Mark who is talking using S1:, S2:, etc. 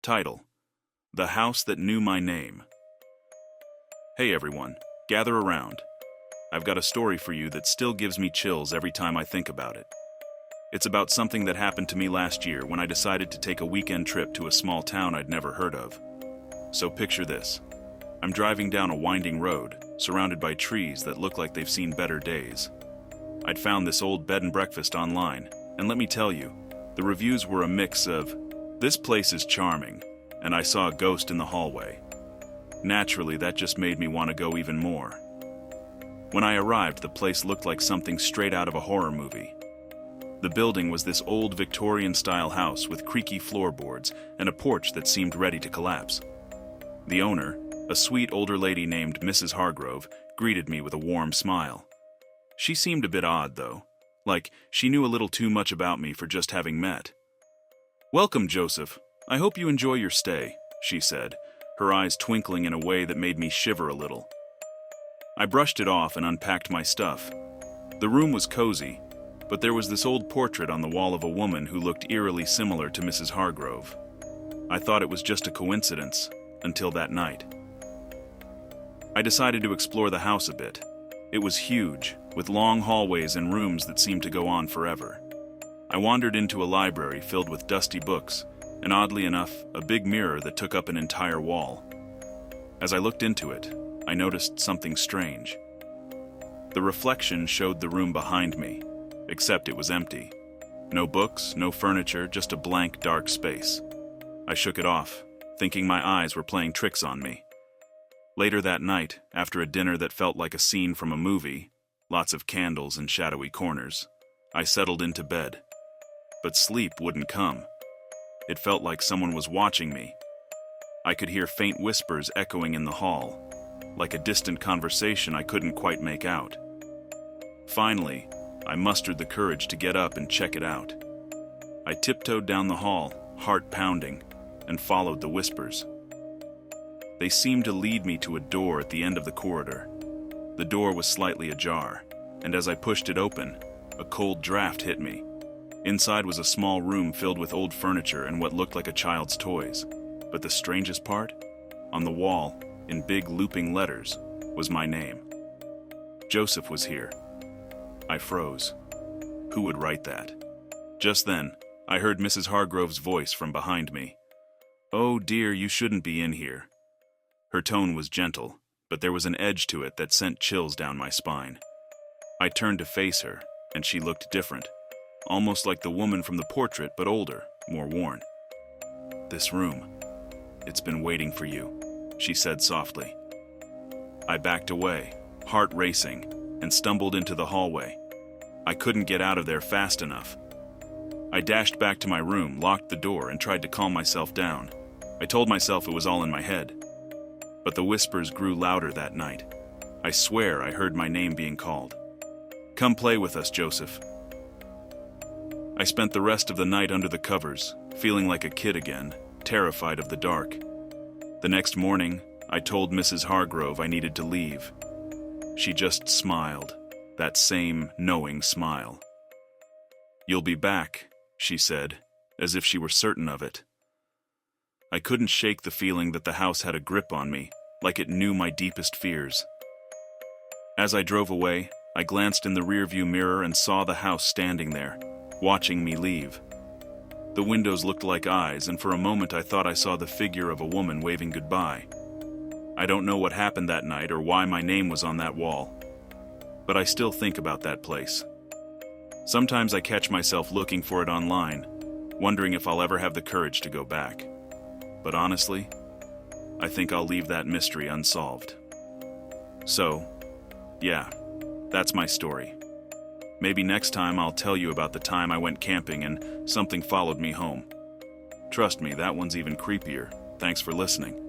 S1: Title: The House That Knew My Name. Hey everyone, gather around. I've got a story for you that still gives me chills every time I think about it. It's about something that happened to me last year when I decided to take a weekend trip to a small town I'd never heard of. So picture this. I'm driving down a winding road, surrounded by trees that look like they've seen better days. I'd found this old bed and breakfast online, and let me tell you, the reviews were a mix of, "This place is charming," and "I saw a ghost in the hallway." Naturally, that just made me want to go even more. When I arrived, the place looked like something straight out of a horror movie. The building was this old Victorian-style house with creaky floorboards and a porch that seemed ready to collapse. The owner, a sweet older lady named Mrs. Hargrove, greeted me with a warm smile. She seemed a bit odd, though, like she knew a little too much about me for just having met. "Welcome, Joseph. I hope you enjoy your stay," she said, her eyes twinkling in a way that made me shiver a little. I brushed it off and unpacked my stuff. The room was cozy, but there was this old portrait on the wall of a woman who looked eerily similar to Mrs. Hargrove. I thought it was just a coincidence, until that night. I decided to explore the house a bit. It was huge, with long hallways and rooms that seemed to go on forever. I wandered into a library filled with dusty books, and oddly enough, a big mirror that took up an entire wall. As I looked into it, I noticed something strange. The reflection showed the room behind me, except it was empty. No books, no furniture, just a blank, dark space. I shook it off, thinking my eyes were playing tricks on me. Later that night, after a dinner that felt like a scene from a movie, lots of candles and shadowy corners, I settled into bed. But sleep wouldn't come. It felt like someone was watching me. I could hear faint whispers echoing in the hall, like a distant conversation I couldn't quite make out. Finally, I mustered the courage to get up and check it out. I tiptoed down the hall, heart pounding, and followed the whispers. They seemed to lead me to a door at the end of the corridor. The door was slightly ajar, and as I pushed it open, a cold draft hit me. Inside was a small room filled with old furniture and what looked like a child's toys. But the strangest part? On the wall, in big looping letters, was my name. Joseph was here. I froze. Who would write that? Just then, I heard Mrs. Hargrove's voice from behind me. "Oh dear, you shouldn't be in here." Her tone was gentle, but there was an edge to it that sent chills down my spine. I turned to face her, and she looked different. Almost like the woman from the portrait, but older, more worn. "This room, it's been waiting for you," she said softly. I backed away, heart racing, and stumbled into the hallway. I couldn't get out of there fast enough. I dashed back to my room, locked the door, and tried to calm myself down. I told myself it was all in my head. But the whispers grew louder that night. I swear I heard my name being called. "Come play with us, Joseph." I spent the rest of the night under the covers, feeling like a kid again, terrified of the dark. The next morning, I told Mrs. Hargrove I needed to leave. She just smiled, that same knowing smile. "You'll be back," she said, as if she were certain of it. I couldn't shake the feeling that the house had a grip on me, like it knew my deepest fears. As I drove away, I glanced in the rearview mirror and saw the house standing there, watching me leave. The windows looked like eyes, and for a moment I thought I saw the figure of a woman waving goodbye. I don't know what happened that night or why my name was on that wall, but I still think about that place. Sometimes I catch myself looking for it online, wondering if I'll ever have the courage to go back. But honestly, I think I'll leave that mystery unsolved. So, yeah, that's my story. Maybe next time I'll tell you about the time I went camping and something followed me home. Trust me, that one's even creepier. Thanks for listening.